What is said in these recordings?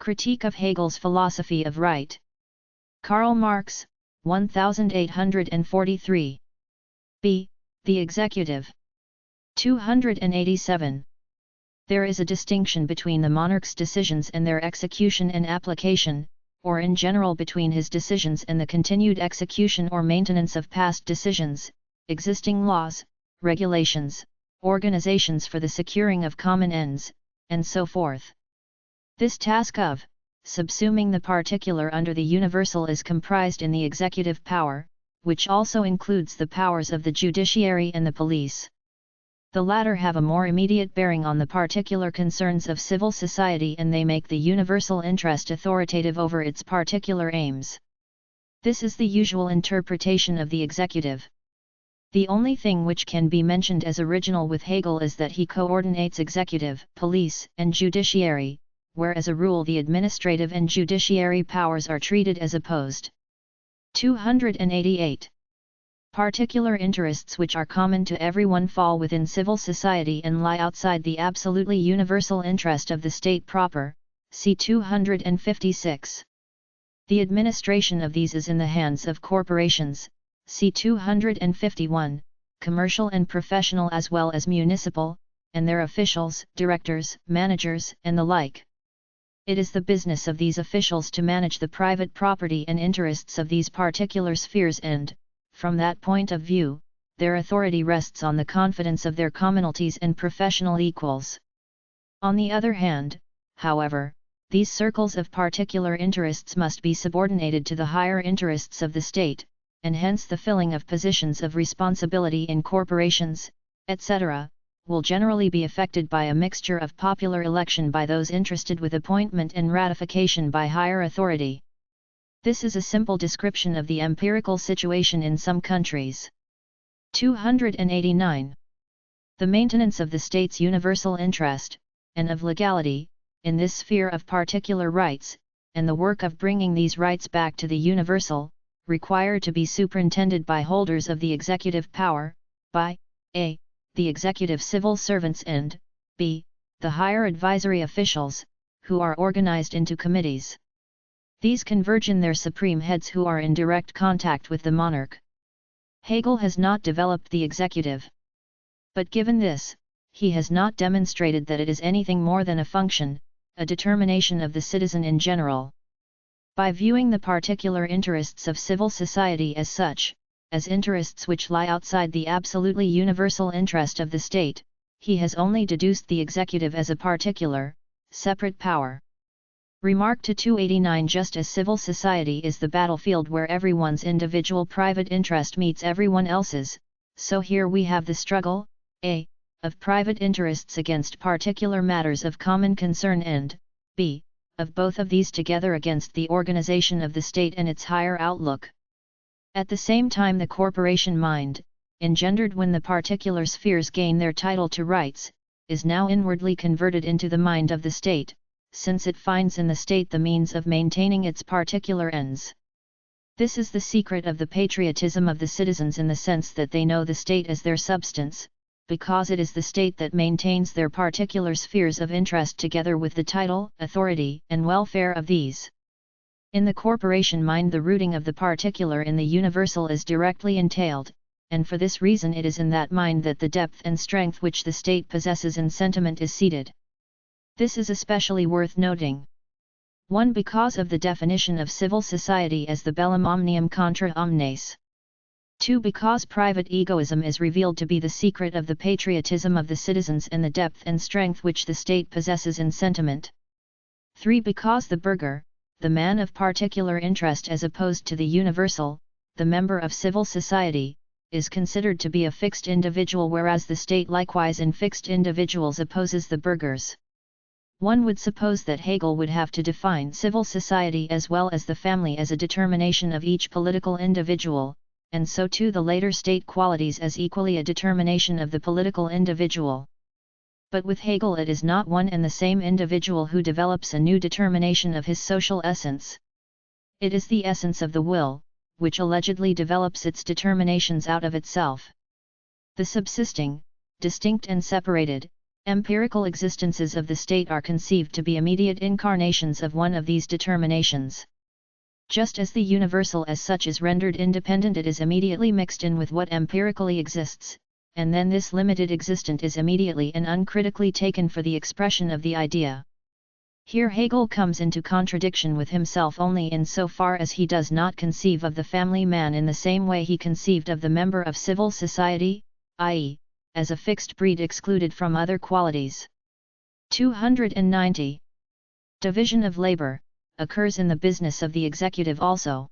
Critique of Hegel's Philosophy of Right. Karl Marx, 1843. B. The Executive. 287. There is a distinction between the monarch's decisions and their execution and application, or in general between his decisions and the continued execution or maintenance of past decisions, existing laws, regulations, organizations for the securing of common ends, and so forth. This task of subsuming the particular under the universal is comprised in the executive power, which also includes the powers of the judiciary and the police. The latter have a more immediate bearing on the particular concerns of civil society, and they make the universal interest authoritative over its particular aims. This is the usual interpretation of the executive. The only thing which can be mentioned as original with Hegel is that he coordinates executive, police, and judiciary, where as a rule the administrative and judiciary powers are treated as opposed. 288. Particular interests which are common to everyone fall within civil society and lie outside the absolutely universal interest of the state proper, see 256. The administration of these is in the hands of corporations, see 251, commercial and professional as well as municipal, and their officials, directors, managers, and the like. It is the business of these officials to manage the private property and interests of these particular spheres, and, from that point of view, their authority rests on the confidence of their commonalties and professional equals. On the other hand, however, these circles of particular interests must be subordinated to the higher interests of the state, and hence the filling of positions of responsibility in corporations, etc., will generally be effected by a mixture of popular election by those interested with appointment and ratification by higher authority. This is a simple description of the empirical situation in some countries. 289. The maintenance of the state's universal interest, and of legality, in this sphere of particular rights, and the work of bringing these rights back to the universal, require to be superintended by holders of the executive power, by a. the executive civil servants, and b. the higher advisory officials, who are organized into committees. These converge in their supreme heads, who are in direct contact with the monarch. Hegel has not developed the executive. But given this, he has not demonstrated that it is anything more than a function, a determination of the citizen in general. By viewing the particular interests of civil society as such, as interests which lie outside the absolutely universal interest of the state, he has only deduced the executive as a particular, separate power. Remark to 289. Just as civil society is the battlefield where everyone's individual private interest meets everyone else's, so here we have the struggle, a. of private interests against particular matters of common concern, and b. of both of these together against the organization of the state and its higher outlook. At the same time, the corporation mind, engendered when the particular spheres gain their title to rights, is now inwardly converted into the mind of the state, since it finds in the state the means of maintaining its particular ends. This is the secret of the patriotism of the citizens, in the sense that they know the state as their substance, because it is the state that maintains their particular spheres of interest together with the title, authority, and welfare of these. In the corporation mind, the rooting of the particular in the universal is directly entailed, and for this reason it is in that mind that the depth and strength which the state possesses in sentiment is seated. This is especially worth noting. 1. Because of the definition of civil society as the bellum omnium contra omnes. 2. Because private egoism is revealed to be the secret of the patriotism of the citizens and the depth and strength which the state possesses in sentiment. 3. Because the burgher, the man of particular interest as opposed to the universal, the member of civil society, is considered to be a fixed individual, whereas the state likewise in fixed individuals opposes the burghers. One would suppose that Hegel would have to define civil society as well as the family as a determination of each political individual, and so too the later state qualities as equally a determination of the political individual. But with Hegel it is not one and the same individual who develops a new determination of his social essence. It is the essence of the will, which allegedly develops its determinations out of itself. The subsisting, distinct and separated, Empirical existences of the state are conceived to be immediate incarnations of one of these determinations. Just as the universal as such is rendered independent, it is immediately mixed in with what empirically exists, and then this limited existent is immediately and uncritically taken for the expression of the idea. Here Hegel comes into contradiction with himself only in so far as he does not conceive of the family man in the same way he conceived of the member of civil society, i.e., as a fixed breed excluded from other qualities. 290. Division of labor occurs in the business of the executive also.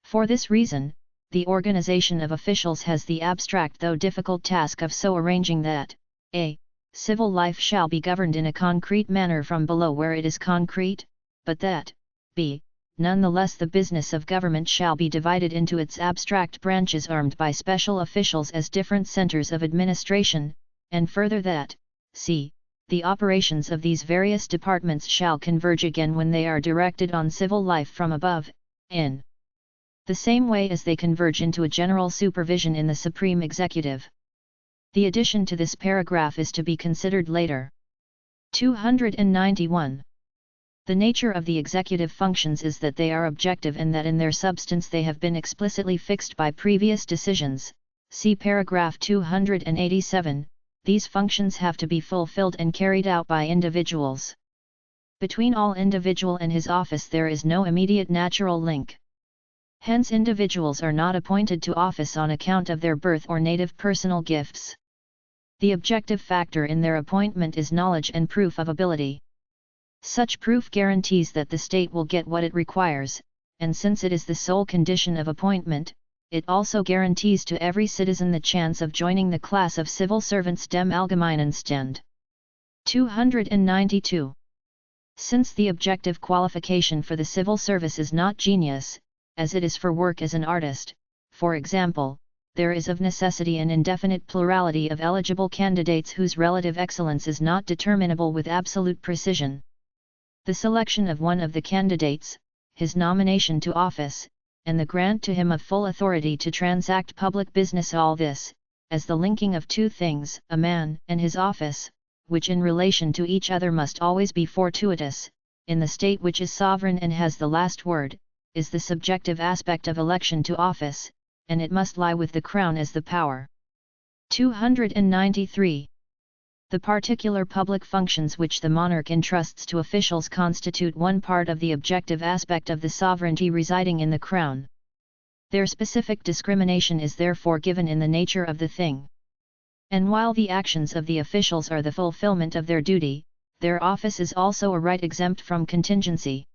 For this reason, the organization of officials has the abstract though difficult task of so arranging that a. Civil life shall be governed in a concrete manner from below where it is concrete, but that b. Nonetheless the business of government shall be divided into its abstract branches armed by special officials as different centers of administration, and further that c. The operations of these various departments shall converge again when they are directed on civil life from above, in the same way as they converge into a general supervision in the supreme executive. The addition to this paragraph is to be considered later. 291. The nature of the executive functions is that they are objective and that in their substance they have been explicitly fixed by previous decisions. See paragraph 287. These functions have to be fulfilled and carried out by individuals. Between all individual and his office there is no immediate natural link. Hence individuals are not appointed to office on account of their birth or native personal gifts. The objective factor in their appointment is knowledge and proof of ability. Such proof guarantees that the state will get what it requires, and since it is the sole condition of appointment, it also guarantees to every citizen the chance of joining the class of civil servants dem allgemeinen Stand. 292. Since the objective qualification for the civil service is not genius, as it is for work as an artist, for example, there is of necessity an indefinite plurality of eligible candidates whose relative excellence is not determinable with absolute precision. The selection of one of the candidates, his nomination to office, and the grant to him of full authority to transact public business, all this, as the linking of two things, a man and his office, which in relation to each other must always be fortuitous, in the state which is sovereign and has the last word, is the subjective aspect of election to office, and it must lie with the crown as the power. 293. The particular public functions which the monarch entrusts to officials constitute one part of the objective aspect of the sovereignty residing in the crown. Their specific discrimination is therefore given in the nature of the thing. And while the actions of the officials are the fulfillment of their duty, their office is also a right exempt from contingency.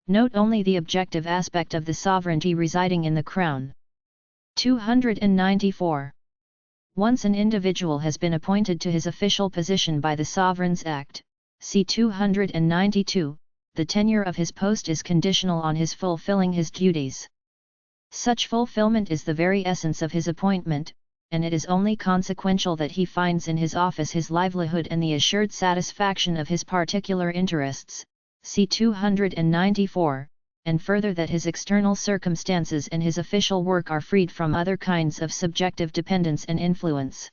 Note only the objective aspect of the sovereignty residing in the crown. 294. Once an individual has been appointed to his official position by the Sovereign's Act, see 292, the tenure of his post is conditional on his fulfilling his duties. Such fulfillment is the very essence of his appointment, and it is only consequential that he finds in his office his livelihood and the assured satisfaction of his particular interests, see 294, and further that his external circumstances and his official work are freed from other kinds of subjective dependence and influence.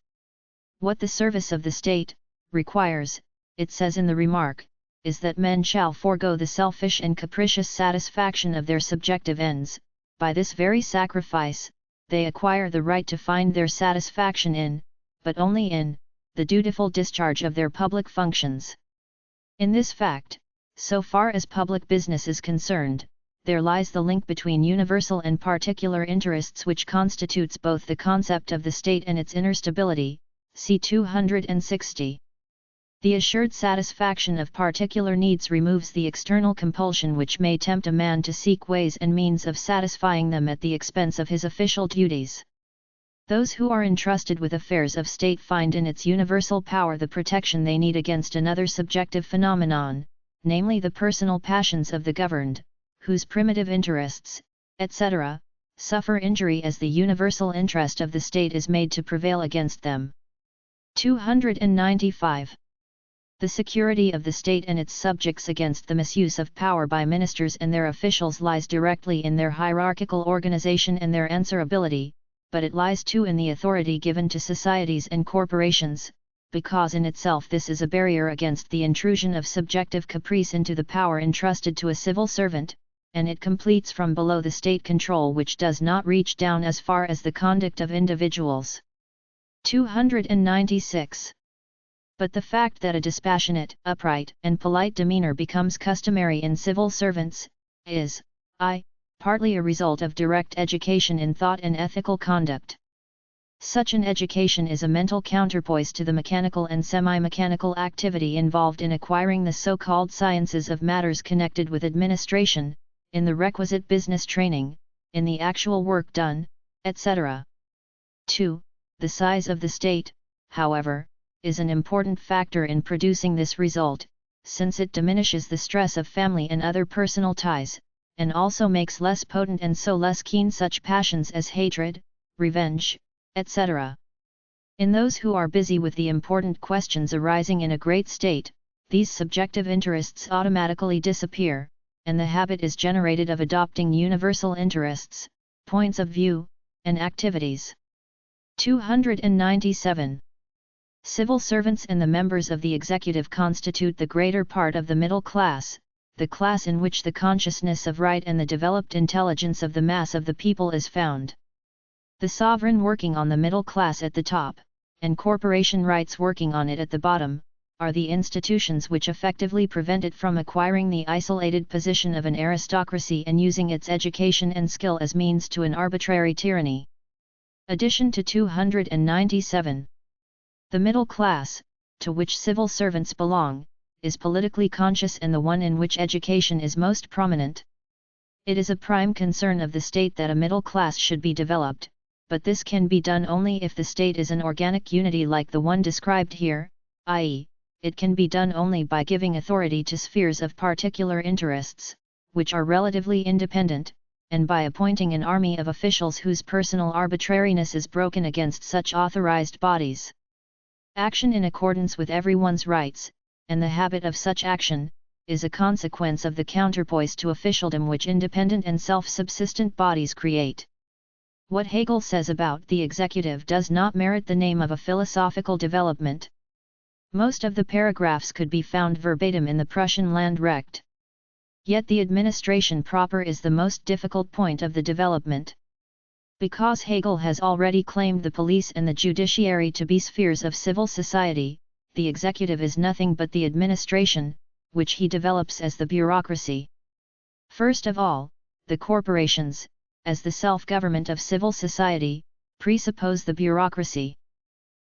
What the service of the state requires, it says in the remark, is that men shall forego the selfish and capricious satisfaction of their subjective ends. By this very sacrifice, they acquire the right to find their satisfaction in, but only in, the dutiful discharge of their public functions. In this fact, so far as public business is concerned, there lies the link between universal and particular interests which constitutes both the concept of the state and its inner stability, see 260. The assured satisfaction of particular needs removes the external compulsion which may tempt a man to seek ways and means of satisfying them at the expense of his official duties. Those who are entrusted with affairs of state find in its universal power the protection they need against another subjective phenomenon, namely the personal passions of the governed, whose primitive interests, etc., suffer injury as the universal interest of the state is made to prevail against them. 295. The security of the state and its subjects against the misuse of power by ministers and their officials lies directly in their hierarchical organization and their answerability, but it lies too in the authority given to societies and corporations, because in itself this is a barrier against the intrusion of subjective caprice into the power entrusted to a civil servant, and it completes from below the state control which does not reach down as far as the conduct of individuals. 296. But the fact that a dispassionate, upright, and polite demeanor becomes customary in civil servants, is, partly a result of direct education in thought and ethical conduct. Such an education is a mental counterpoise to the mechanical and semi-mechanical activity involved in acquiring the so-called sciences of matters connected with administration, in the requisite business training, in the actual work done, etc. 2. The size of the state, however, is an important factor in producing this result, since it diminishes the stress of family and other personal ties, and also makes less potent and so less keen such passions as hatred, revenge, etc. In those who are busy with the important questions arising in a great state, these subjective interests automatically disappear, and the habit is generated of adopting universal interests, points of view, and activities. 297. Civil servants and the members of the executive constitute the greater part of the middle class, the class in which the consciousness of right and the developed intelligence of the mass of the people is found. The sovereign working on the middle class at the top, and corporation rights working on it at the bottom, are the institutions which effectively prevent it from acquiring the isolated position of an aristocracy and using its education and skill as means to an arbitrary tyranny. Addition to 297. The middle class, to which civil servants belong, is politically conscious and the one in which education is most prominent. It is a prime concern of the state that a middle class should be developed, but this can be done only if the state is an organic unity like the one described here, i.e., it can be done only by giving authority to spheres of particular interests, which are relatively independent, and by appointing an army of officials whose personal arbitrariness is broken against such authorized bodies. Action in accordance with everyone's rights, and the habit of such action, is a consequence of the counterpoise to officialdom which independent and self-subsistent bodies create. What Hegel says about the executive does not merit the name of a philosophical development. Most of the paragraphs could be found verbatim in the Prussian Landrecht. Yet the administration proper is the most difficult point of the development. Because Hegel has already claimed the police and the judiciary to be spheres of civil society, the executive is nothing but the administration, which he develops as the bureaucracy. First of all, the corporations, as the self-government of civil society, presuppose the bureaucracy.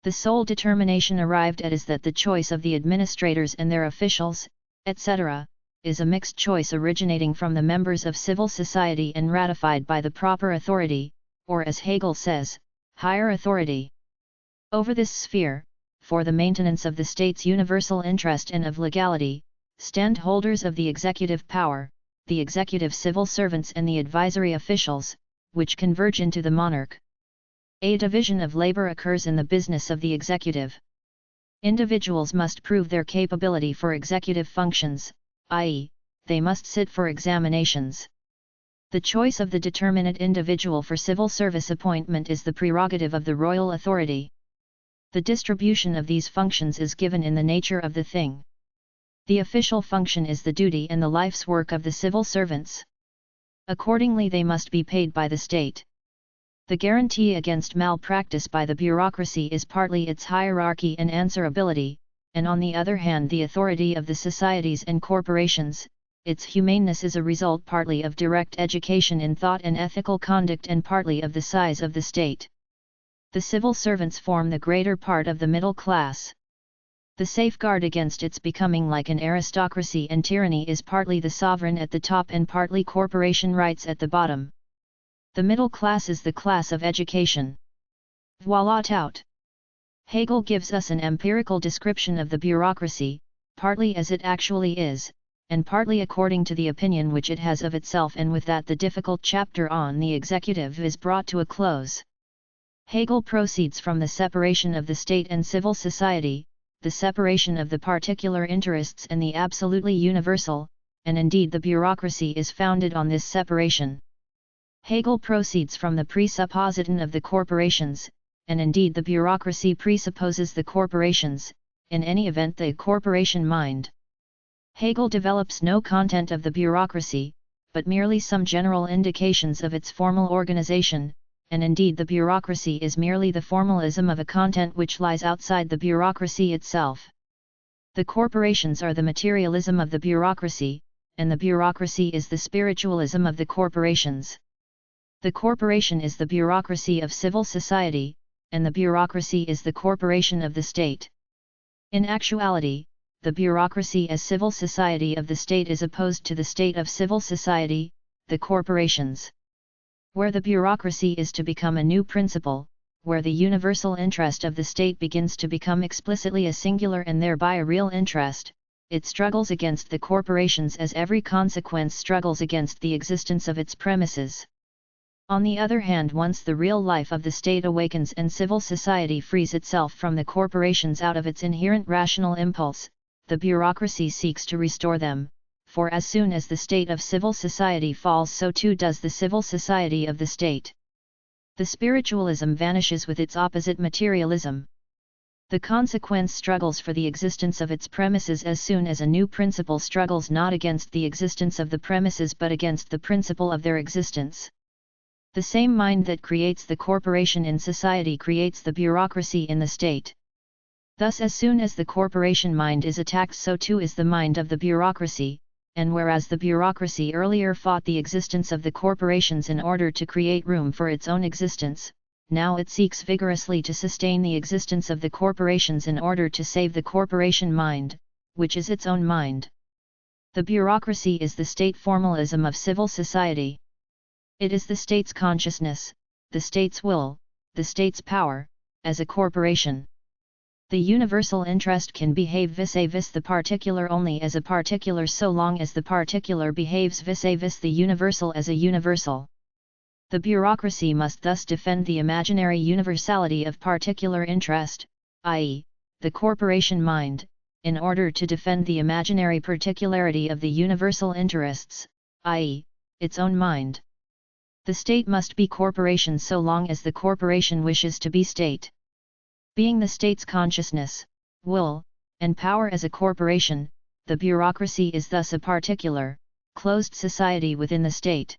The sole determination arrived at is that the choice of the administrators and their officials, etc., is a mixed choice originating from the members of civil society and ratified by the proper authority, or as Hegel says, higher authority. Over this sphere, for the maintenance of the state's universal interest and of legality, stand holders of the executive power, the executive civil servants and the advisory officials, which converge into the monarch. A division of labor occurs in the business of the executive. Individuals must prove their capability for executive functions, i.e., they must sit for examinations. The choice of the determinate individual for civil service appointment is the prerogative of the royal authority. The distribution of these functions is given in the nature of the thing. The official function is the duty and the life's work of the civil servants. Accordingly they must be paid by the state. The guarantee against malpractice by the bureaucracy is partly its hierarchy and answerability, and on the other hand the authority of the societies and corporations. Its humaneness is a result partly of direct education in thought and ethical conduct and partly of the size of the state. The civil servants form the greater part of the middle class. The safeguard against its becoming like an aristocracy and tyranny is partly the sovereign at the top and partly corporation rights at the bottom. The middle class is the class of education. Voilà tout. Hegel gives us an empirical description of the bureaucracy, partly as it actually is, and partly according to the opinion which it has of itself, and with that the difficult chapter on the executive is brought to a close. Hegel proceeds from the separation of the state and civil society, the separation of the particular interests and the absolutely universal, and indeed the bureaucracy is founded on this separation. Hegel proceeds from the presupposition of the corporations, and indeed the bureaucracy presupposes the corporations, in any event the corporation mind. Hegel develops no content of the bureaucracy, but merely some general indications of its formal organization, and indeed the bureaucracy is merely the formalism of a content which lies outside the bureaucracy itself. The corporations are the materialism of the bureaucracy, and the bureaucracy is the spiritualism of the corporations. The corporation is the bureaucracy of civil society, and the bureaucracy is the corporation of the state. In actuality, the bureaucracy as civil society of the state is opposed to the state of civil society, the corporations. Where the bureaucracy is to become a new principle, where the universal interest of the state begins to become explicitly a singular and thereby a real interest, it struggles against the corporations as every consequence struggles against the existence of its premises. On the other hand, once the real life of the state awakens and civil society frees itself from the corporations out of its inherent rational impulse, the bureaucracy seeks to restore them, for as soon as the state of civil society falls, so too does the civil society of the state. The spiritualism vanishes with its opposite materialism. The consequence struggles for the existence of its premises as soon as a new principle struggles not against the existence of the premises but against the principle of their existence. The same mind that creates the corporation in society creates the bureaucracy in the state. Thus, as soon as the corporation mind is attacked, so too is the mind of the bureaucracy, and whereas the bureaucracy earlier fought the existence of the corporations in order to create room for its own existence, now it seeks vigorously to sustain the existence of the corporations in order to save the corporation mind, which is its own mind. The bureaucracy is the state formalism of civil society. It is the state's consciousness, the state's will, the state's power, as a corporation. The universal interest can behave vis-a-vis the particular only as a particular so long as the particular behaves vis-a-vis the universal as a universal. The bureaucracy must thus defend the imaginary universality of particular interest, i.e., the corporation mind, in order to defend the imaginary particularity of the universal interests, i.e., its own mind. The state must be corporation so long as the corporation wishes to be state. Being the state's consciousness, will, and power as a corporation, the bureaucracy is thus a particular, closed society within the state.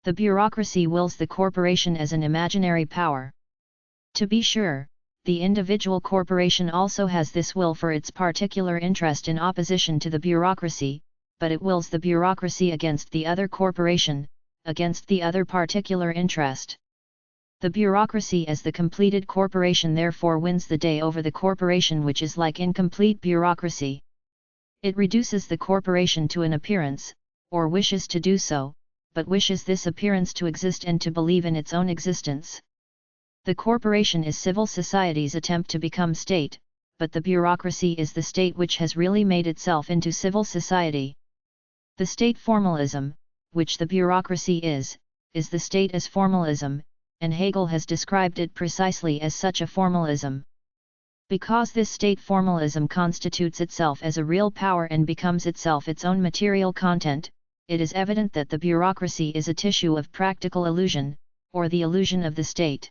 The bureaucracy wills the corporation as an imaginary power. To be sure, the individual corporation also has this will for its particular interest in opposition to the bureaucracy, but it wills the bureaucracy against the other corporation, against the other particular interest. The bureaucracy as the completed corporation therefore wins the day over the corporation which is like incomplete bureaucracy. It reduces the corporation to an appearance, or wishes to do so, but wishes this appearance to exist and to believe in its own existence. The corporation is civil society's attempt to become state, but the bureaucracy is the state which has really made itself into civil society. The state formalism, which the bureaucracy is the state as formalism, and Hegel has described it precisely as such a formalism. Because this state formalism constitutes itself as a real power and becomes itself its own material content, it is evident that the bureaucracy is a tissue of practical illusion, or the illusion of the state.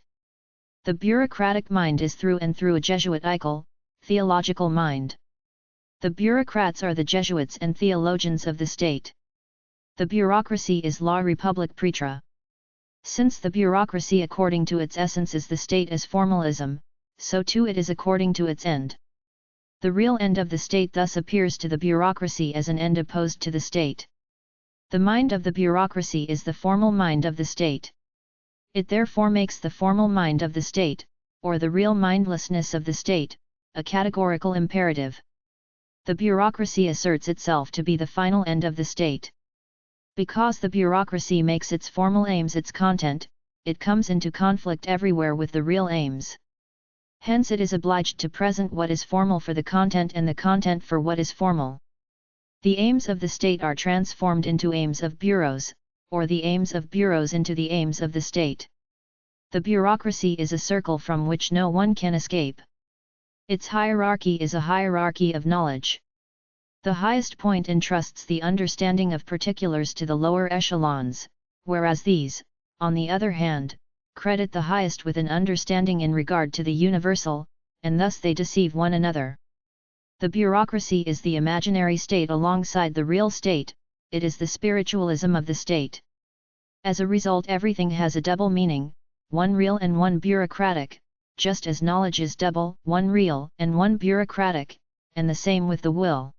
The bureaucratic mind is through and through a Jesuitical, theological mind. The bureaucrats are the Jesuits and theologians of the state. The bureaucracy is la Republique pretra. Since the bureaucracy according to its essence is the state as formalism, so too it is according to its end. The real end of the state thus appears to the bureaucracy as an end opposed to the state. The mind of the bureaucracy is the formal mind of the state. It therefore makes the formal mind of the state, or the real mindlessness of the state, a categorical imperative. The bureaucracy asserts itself to be the final end of the state. Because the bureaucracy makes its formal aims its content, it comes into conflict everywhere with the real aims. Hence it is obliged to present what is formal for the content and the content for what is formal. The aims of the state are transformed into aims of bureaus, or the aims of bureaus into the aims of the state. The bureaucracy is a circle from which no one can escape. Its hierarchy is a hierarchy of knowledge. The highest point entrusts the understanding of particulars to the lower echelons, whereas these, on the other hand, credit the highest with an understanding in regard to the universal, and thus they deceive one another. The bureaucracy is the imaginary state alongside the real state, it is the spiritualism of the state. As a result, everything has a double meaning, one real and one bureaucratic, just as knowledge is double, one real and one bureaucratic, and the same with the will.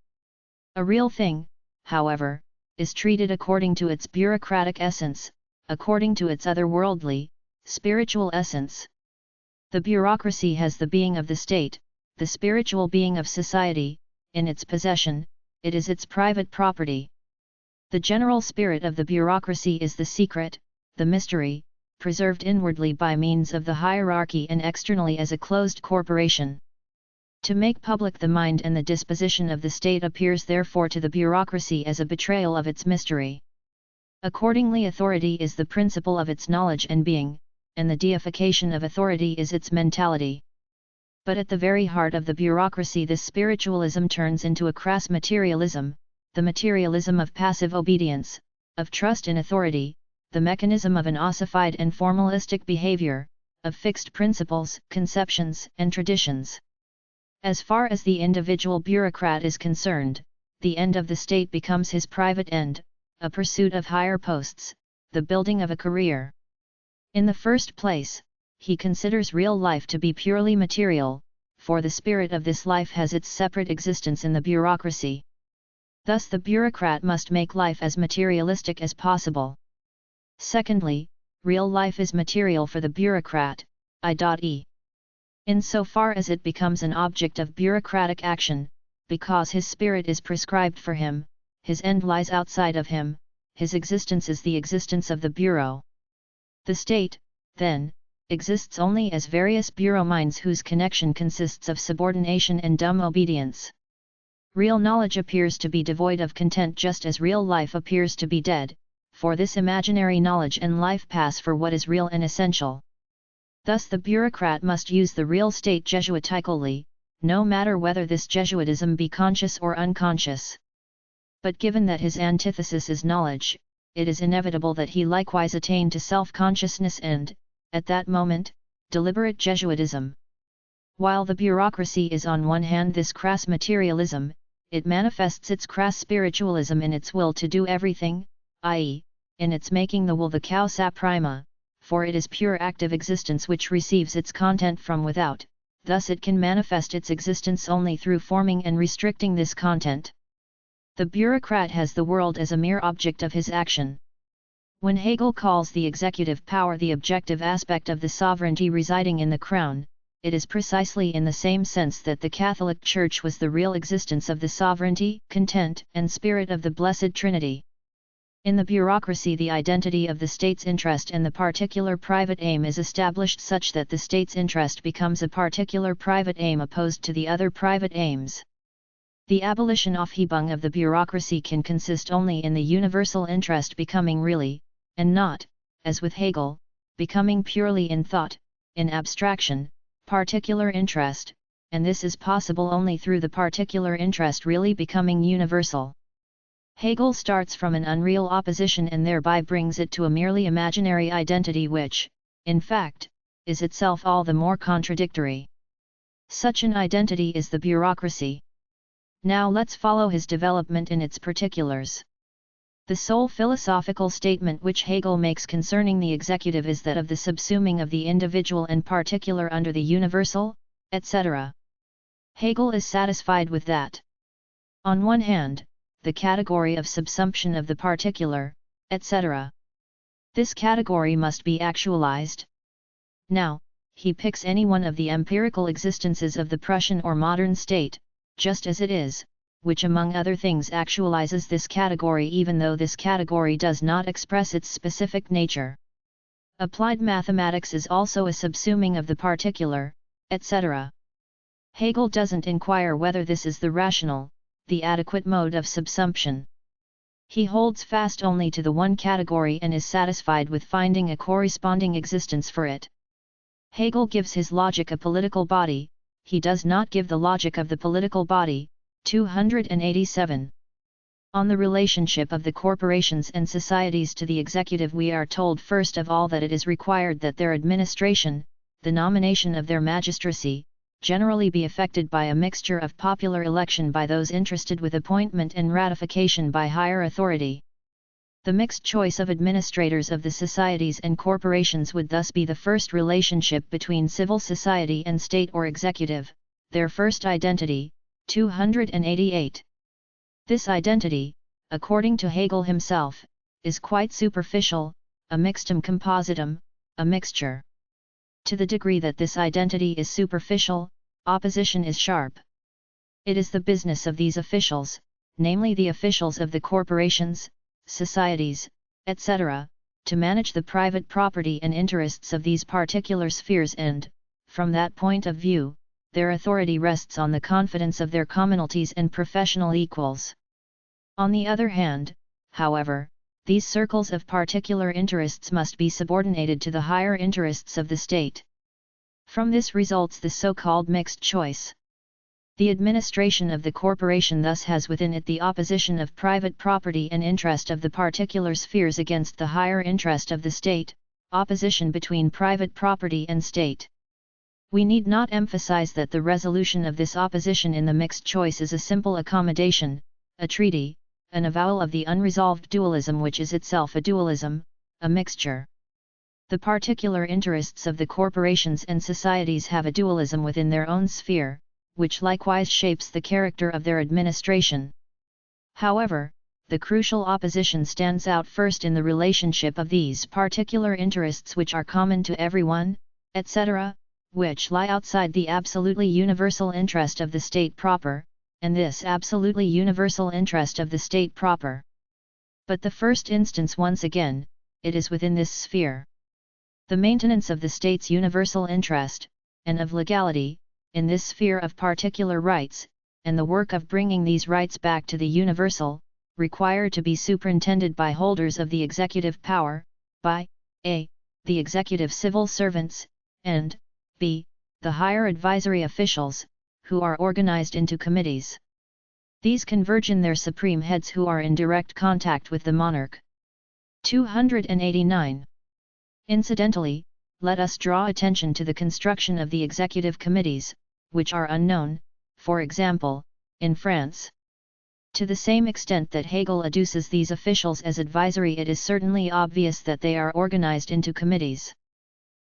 A real thing, however, is treated according to its bureaucratic essence, according to its otherworldly, spiritual essence. The bureaucracy has the being of the state, the spiritual being of society, in its possession, it is its private property. The general spirit of the bureaucracy is the secret, the mystery, preserved inwardly by means of the hierarchy and externally as a closed corporation. To make public the mind and the disposition of the state appears therefore to the bureaucracy as a betrayal of its mystery. Accordingly, authority is the principle of its knowledge and being, and the deification of authority is its mentality. But at the very heart of the bureaucracy this spiritualism turns into a crass materialism, the materialism of passive obedience, of trust in authority, the mechanism of an ossified and formalistic behavior, of fixed principles, conceptions, and traditions. As far as the individual bureaucrat is concerned, the end of the state becomes his private end, a pursuit of higher posts, the building of a career. In the first place, he considers real life to be purely material, for the spirit of this life has its separate existence in the bureaucracy. Thus the bureaucrat must make life as materialistic as possible. Secondly, real life is material for the bureaucrat, i.e. insofar as it becomes an object of bureaucratic action, because his spirit is prescribed for him, his end lies outside of him, his existence is the existence of the bureau. The state, then, exists only as various bureau minds whose connection consists of subordination and dumb obedience. Real knowledge appears to be devoid of content just as real life appears to be dead, for this imaginary knowledge and life pass for what is real and essential. Thus the bureaucrat must use the real state Jesuitically, no matter whether this Jesuitism be conscious or unconscious. But given that his antithesis is knowledge, it is inevitable that he likewise attain to self-consciousness and, at that moment, deliberate Jesuitism. While the bureaucracy is on one hand this crass materialism, it manifests its crass spiritualism in its will to do everything, i.e., in its making the will the causa prima, for it is pure active existence which receives its content from without, thus it can manifest its existence only through forming and restricting this content. The bureaucrat has the world as a mere object of his action. When Hegel calls the executive power the objective aspect of the sovereignty residing in the crown, it is precisely in the same sense that the Catholic Church was the real existence of the sovereignty, content, and spirit of the Blessed Trinity. In the bureaucracy the identity of the state's interest and the particular private aim is established such that the state's interest becomes a particular private aim opposed to the other private aims. The abolition Aufhebung of the bureaucracy can consist only in the universal interest becoming really, and not, as with Hegel, becoming purely in thought, in abstraction, particular interest, and this is possible only through the particular interest really becoming universal. Hegel starts from an unreal opposition and thereby brings it to a merely imaginary identity which, in fact, is itself all the more contradictory. Such an identity is the bureaucracy. Now let's follow his development in its particulars. The sole philosophical statement which Hegel makes concerning the executive is that of the subsuming of the individual and particular under the universal, etc. Hegel is satisfied with that. On one hand, the category of subsumption of the particular, etc. This category must be actualized. Now, he picks any one of the empirical existences of the Prussian or modern state, just as it is, which among other things actualizes this category even though this category does not express its specific nature. Applied mathematics is also a subsuming of the particular, etc. Hegel doesn't inquire whether this is the rational, the adequate mode of subsumption. He holds fast only to the one category and is satisfied with finding a corresponding existence for it. Hegel gives his logic a political body, he does not give the logic of the political body. 287. On the relationship of the corporations and societies to the executive, we are told first of all that it is required that their administration, the nomination of their magistracy, generally be effected by a mixture of popular election by those interested with appointment and ratification by higher authority. The mixed choice of administrators of the societies and corporations would thus be the first relationship between civil society and state or executive, their first identity. 288. This identity, according to Hegel himself, is quite superficial, a mixtum compositum, a mixture. To the degree that this identity is superficial, opposition is sharp. It is the business of these officials, namely the officials of the corporations, societies, etc., to manage the private property and interests of these particular spheres and, from that point of view, their authority rests on the confidence of their commonalties and professional equals. On the other hand, however, these circles of particular interests must be subordinated to the higher interests of the state. From this results the so-called mixed choice. The administration of the corporation thus has within it the opposition of private property and interest of the particular spheres against the higher interest of the state, opposition between private property and state. We need not emphasize that the resolution of this opposition in the mixed choice is a simple accommodation, a treaty, an avowal of the unresolved dualism which is itself a dualism, a mixture. The particular interests of the corporations and societies have a dualism within their own sphere, which likewise shapes the character of their administration. However, the crucial opposition stands out first in the relationship of these particular interests which are common to everyone, etc., which lie outside the absolutely universal interest of the state proper, and this absolutely universal interest of the state proper. But the first instance once again, it is within this sphere. The maintenance of the state's universal interest, and of legality, in this sphere of particular rights, and the work of bringing these rights back to the universal, require to be superintended by holders of the executive power, by a. the executive civil servants, and b. the higher advisory officials, who are organized into committees. These converge in their supreme heads who are in direct contact with the monarch. 289. Incidentally, let us draw attention to the construction of the executive committees, which are unknown, for example, in France. To the same extent that Hegel adduces these officials as advisory, it is certainly obvious that they are organized into committees.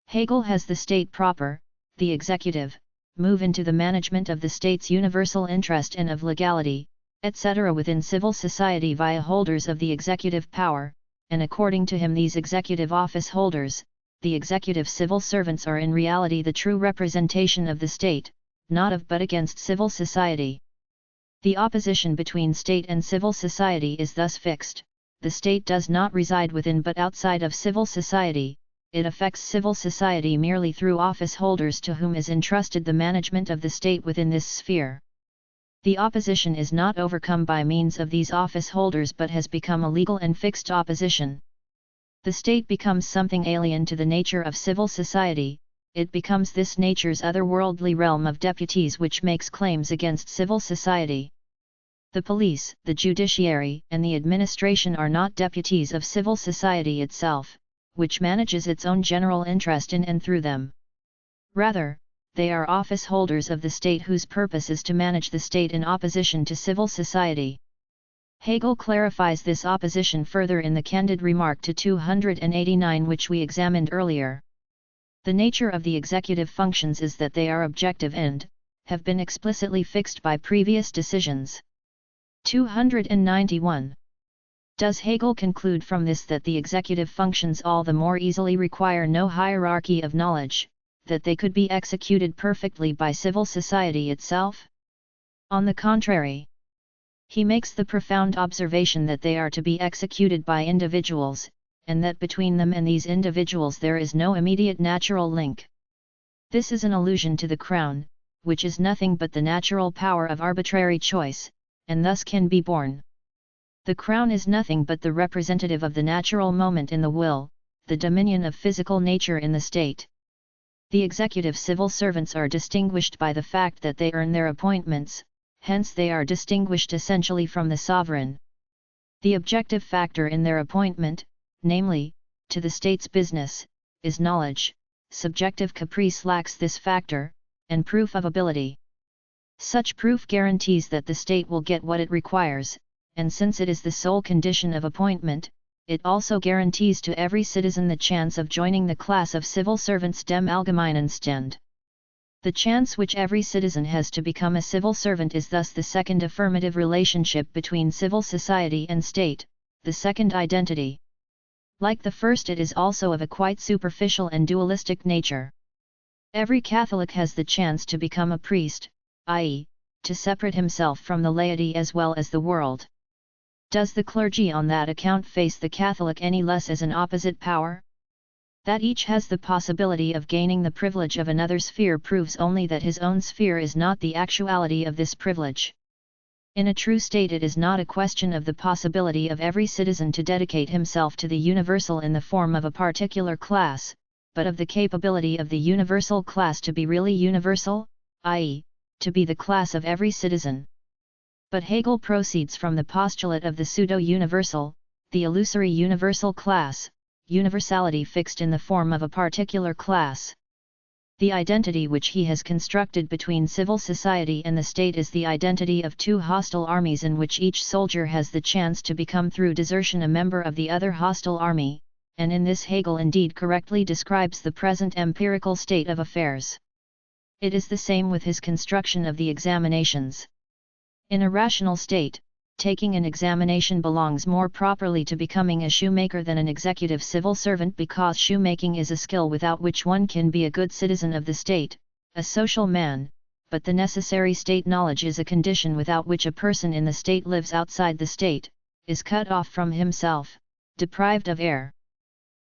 Hegel has the state proper, the executive, move into the management of the state's universal interest and of legality, etc. within civil society via holders of the executive power, and according to him these executive office holders, the executive civil servants, are in reality the true representation of the state, not of but against civil society. The opposition between state and civil society is thus fixed. The state does not reside within but outside of civil society, it affects civil society merely through office holders to whom is entrusted the management of the state within this sphere. The opposition is not overcome by means of these office holders but has become a legal and fixed opposition. The state becomes something alien to the nature of civil society, it becomes this nature's otherworldly realm of deputies which makes claims against civil society. The police, the judiciary, and the administration are not deputies of civil society itself, which manages its own general interest in and through them. Rather, they are office holders of the state whose purpose is to manage the state in opposition to civil society. Hegel clarifies this opposition further in the candid remark to 289 which we examined earlier. The nature of the executive functions is that they are objective and have been explicitly fixed by previous decisions. 291. Does Hegel conclude from this that the executive functions all the more easily require no hierarchy of knowledge, that they could be executed perfectly by civil society itself? On the contrary, he makes the profound observation that they are to be executed by individuals, and that between them and these individuals there is no immediate natural link. This is an allusion to the crown, which is nothing but the natural power of arbitrary choice, and thus can be born. The crown is nothing but the representative of the natural moment in the will, the dominion of physical nature in the state. The executive civil servants are distinguished by the fact that they earn their appointments, hence they are distinguished essentially from the sovereign. The objective factor in their appointment, namely, to the state's business, is knowledge. Subjective caprice lacks this factor, and proof of ability. Such proof guarantees that the state will get what it requires, and since it is the sole condition of appointment, it also guarantees to every citizen the chance of joining the class of civil servants dem allgemeinen Stand. The chance which every citizen has to become a civil servant is thus the second affirmative relationship between civil society and state, the second identity. Like the first, it is also of a quite superficial and dualistic nature. Every Catholic has the chance to become a priest, i.e., to separate himself from the laity as well as the world. Does the clergy on that account face the Catholic any less as an opposite power? That each has the possibility of gaining the privilege of another sphere proves only that his own sphere is not the actuality of this privilege. In a true state, it is not a question of the possibility of every citizen to dedicate himself to the universal in the form of a particular class, but of the capability of the universal class to be really universal, i.e., to be the class of every citizen. But Hegel proceeds from the postulate of the pseudo-universal, the illusory universal class, universality fixed in the form of a particular class. The identity which he has constructed between civil society and the state is the identity of two hostile armies in which each soldier has the chance to become through desertion a member of the other hostile army, and in this Hegel indeed correctly describes the present empirical state of affairs. It is the same with his construction of the examinations. In a rational state, taking an examination belongs more properly to becoming a shoemaker than an executive civil servant, because shoemaking is a skill without which one can be a good citizen of the state, a social man, but the necessary state knowledge is a condition without which a person in the state lives outside the state, is cut off from himself, deprived of air.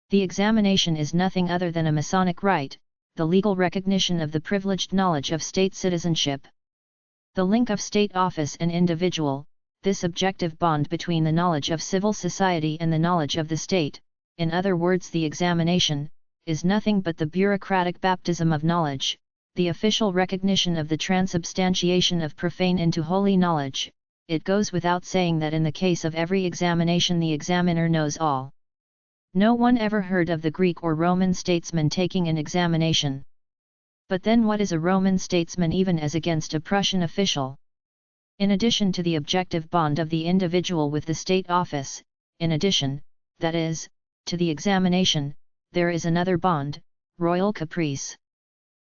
The examination is nothing other than a Masonic rite, the legal recognition of the privileged knowledge of state citizenship. The link of state office and individual, this objective bond between the knowledge of civil society and the knowledge of the state, in other words the examination, is nothing but the bureaucratic baptism of knowledge, the official recognition of the transubstantiation of profane into holy knowledge. It goes without saying that in the case of every examination the examiner knows all. No one ever heard of the Greek or Roman statesman taking an examination. But then what is a Roman statesman even as against a Prussian official? In addition to the objective bond of the individual with the state office, in addition, that is, to the examination, there is another bond, royal caprice.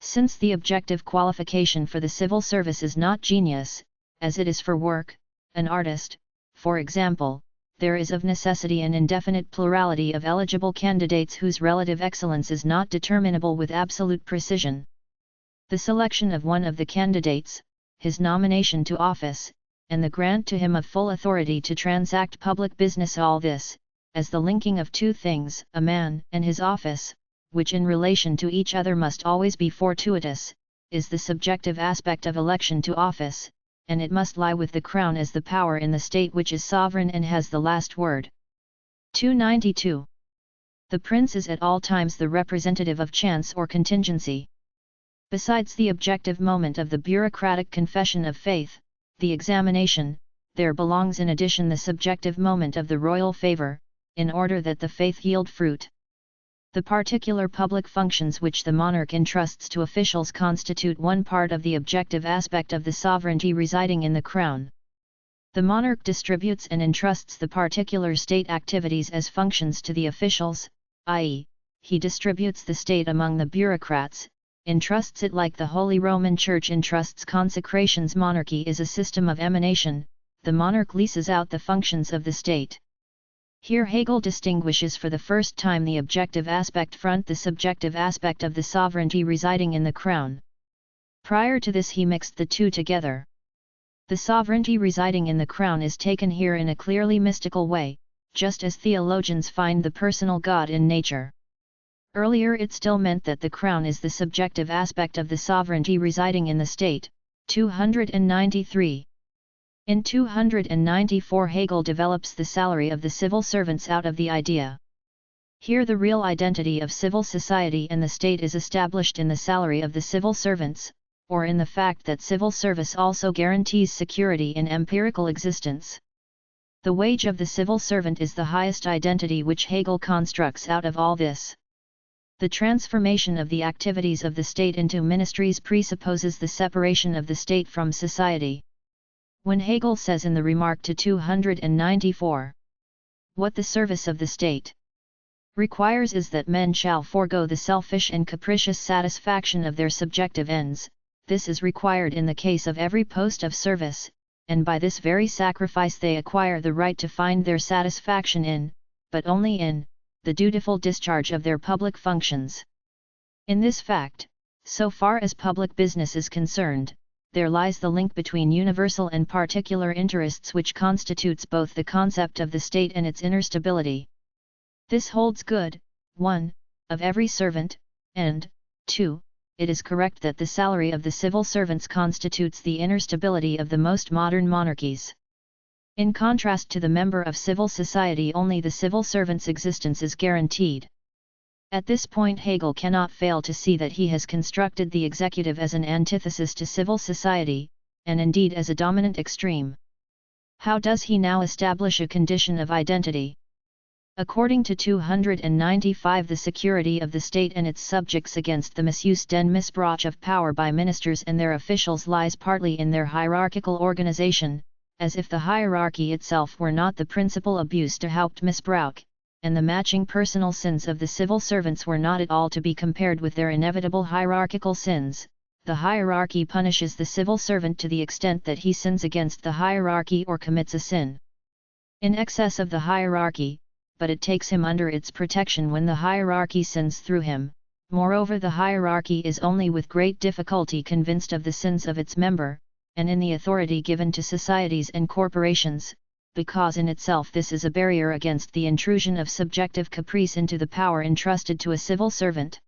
Since the objective qualification for the civil service is not genius, as it is for work, an artist, for example, there is of necessity an indefinite plurality of eligible candidates whose relative excellence is not determinable with absolute precision. The selection of one of the candidates, his nomination to office, and the grant to him of full authority to transact public business, all this, as the linking of two things, a man and his office, which in relation to each other must always be fortuitous, is the subjective aspect of election to office, and it must lie with the crown as the power in the state which is sovereign and has the last word. 292. The prince is at all times the representative of chance or contingency. Besides the objective moment of the bureaucratic confession of faith, the examination, there belongs in addition the subjective moment of the royal favor, in order that the faith yield fruit. The particular public functions which the monarch entrusts to officials constitute one part of the objective aspect of the sovereignty residing in the crown. The monarch distributes and entrusts the particular state activities as functions to the officials, i.e., he distributes the state among the bureaucrats, entrusts it like the Holy Roman Church entrusts consecrations. Monarchy is a system of emanation, the monarch leases out the functions of the state. Here Hegel distinguishes for the first time the objective aspect from the subjective aspect of the sovereignty residing in the crown. Prior to this he mixed the two together. The sovereignty residing in the crown is taken here in a clearly mystical way, just as theologians find the personal God in nature. Earlier it still meant that the crown is the subjective aspect of the sovereignty residing in the state. 293. In 294 Hegel develops the salary of the civil servants out of the idea. Here the real identity of civil society and the state is established in the salary of the civil servants, or in the fact that civil service also guarantees security in empirical existence. The wage of the civil servant is the highest identity which Hegel constructs out of all this. The transformation of the activities of the state into ministries presupposes the separation of the state from society. When Hegel says in the remark to 294, "What the service of the state requires is that men shall forego the selfish and capricious satisfaction of their subjective ends," this is required in the case of every post of service, and by this very sacrifice they acquire the right to find their satisfaction in, but only in, the dutiful discharge of their public functions. In this fact, so far as public business is concerned, there lies the link between universal and particular interests which constitutes both the concept of the state and its inner stability. This holds good, 1. Of every servant, and 2. It is correct that the salary of the civil servants constitutes the inner stability of the most modern monarchies. In contrast to the member of civil society, only the civil servant's existence is guaranteed. At this point Hegel cannot fail to see that he has constructed the executive as an antithesis to civil society, and indeed as a dominant extreme. How does he now establish a condition of identity? According to 295, the security of the state and its subjects against the misuse and misbrauch of power by ministers and their officials lies partly in their hierarchical organization, as if the hierarchy itself were not the principal abuse to Hauptmissbrauch, and the matching personal sins of the civil servants were not at all to be compared with their inevitable hierarchical sins. The hierarchy punishes the civil servant to the extent that he sins against the hierarchy or commits a sin in excess of the hierarchy, but it takes him under its protection when the hierarchy sins through him. Moreover, the hierarchy is only with great difficulty convinced of the sins of its member, and in the authority given to societies and corporations, because in itself this is a barrier against the intrusion of subjective caprice into the power entrusted to a civil servant.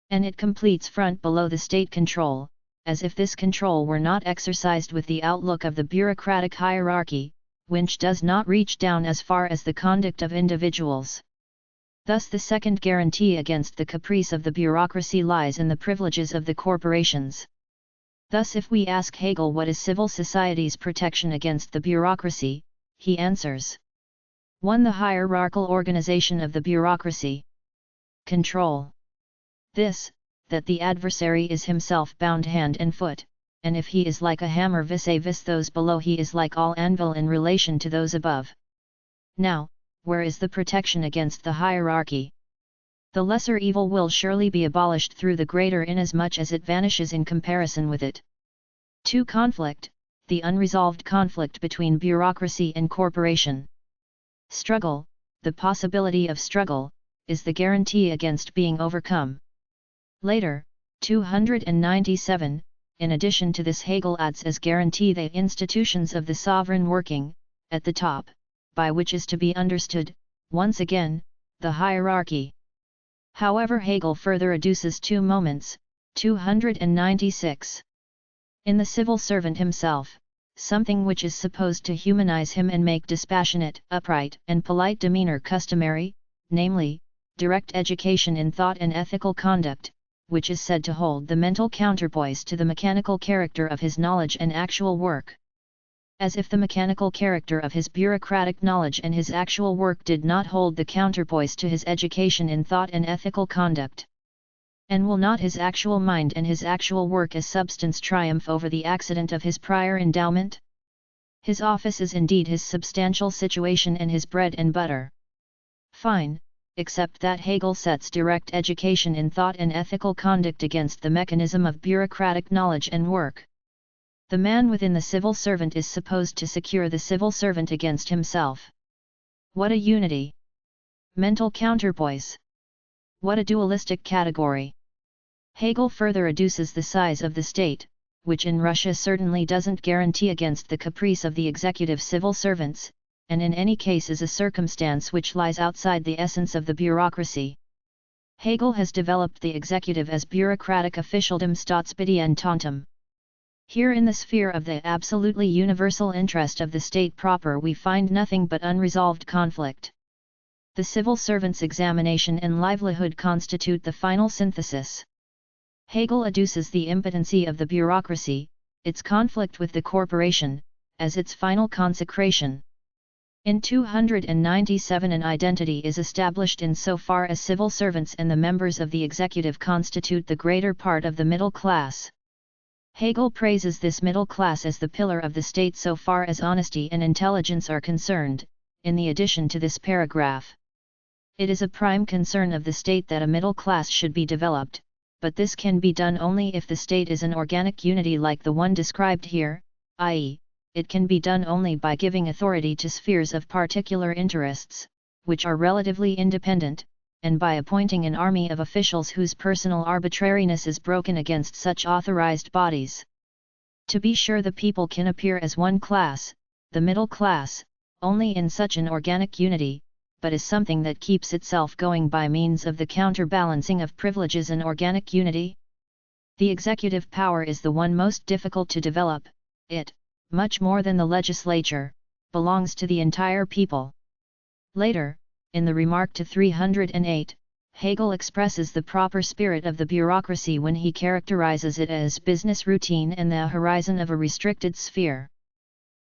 And it completes front below the state control, as if this control were not exercised with the outlook of the bureaucratic hierarchy, which does not reach down as far as the conduct of individuals. Thus the second guarantee against the caprice of the bureaucracy lies in the privileges of the corporations. Thus if we ask Hegel what is civil society's protection against the bureaucracy, he answers: 1. The hierarchical organization of the bureaucracy. Control. This, that the adversary is himself bound hand and foot, and if he is like a hammer vis-a-vis those below, he is like all anvil in relation to those above. Now, where is the protection against the hierarchy? The lesser evil will surely be abolished through the greater, inasmuch as it vanishes in comparison with it. 2. Conflict, the unresolved conflict between bureaucracy and corporation. Struggle, the possibility of struggle, is the guarantee against being overcome. Later, 297, in addition to this Hegel adds as guarantee the institutions of the sovereign working, at the top, by which is to be understood, once again, the hierarchy. However, Hegel further adduces 2 moments, 296. In the civil servant himself, something which is supposed to humanize him and make dispassionate, upright, and polite demeanor customary, namely, direct education in thought and ethical conduct, which is said to hold the mental counterpoise to the mechanical character of his knowledge and actual work. As if the mechanical character of his bureaucratic knowledge and his actual work did not hold the counterpoise to his education in thought and ethical conduct. And will not his actual mind and his actual work as substance triumph over the accident of his prior endowment? His office is indeed his substantial situation and his bread and butter. Fine, except that Hegel sets direct education in thought and ethical conduct against the mechanism of bureaucratic knowledge and work. The man within the civil servant is supposed to secure the civil servant against himself. What a unity! Mental counterpoise! What a dualistic category! Hegel further adduces the size of the state, which in Russia certainly doesn't guarantee against the caprice of the executive civil servants, and in any case is a circumstance which lies outside the essence of the bureaucracy. Hegel has developed the executive as bureaucratic officialdom staatspedientantum. Here in the sphere of the absolutely universal interest of the state proper we find nothing but unresolved conflict. The civil servant's examination and livelihood constitute the final synthesis. Hegel adduces the impotency of the bureaucracy, its conflict with the corporation, as its final consecration. In 297 an identity is established in so far as civil servants and the members of the executive constitute the greater part of the middle class. Hegel praises this middle class as the pillar of the state so far as honesty and intelligence are concerned, in the addition to this paragraph. It is a prime concern of the state that a middle class should be developed, but this can be done only if the state is an organic unity like the one described here, i.e., it can be done only by giving authority to spheres of particular interests, which are relatively independent, and by appointing an army of officials whose personal arbitrariness is broken against such authorized bodies. To be sure, the people can appear as one class, the middle class, only in such an organic unity, but is something that keeps itself going by means of the counterbalancing of privileges and organic unity. The executive power is the one most difficult to develop. It, much more than the legislature, belongs to the entire people. Later, in the remark to 308, Hegel expresses the proper spirit of the bureaucracy when he characterizes it as business routine and the horizon of a restricted sphere.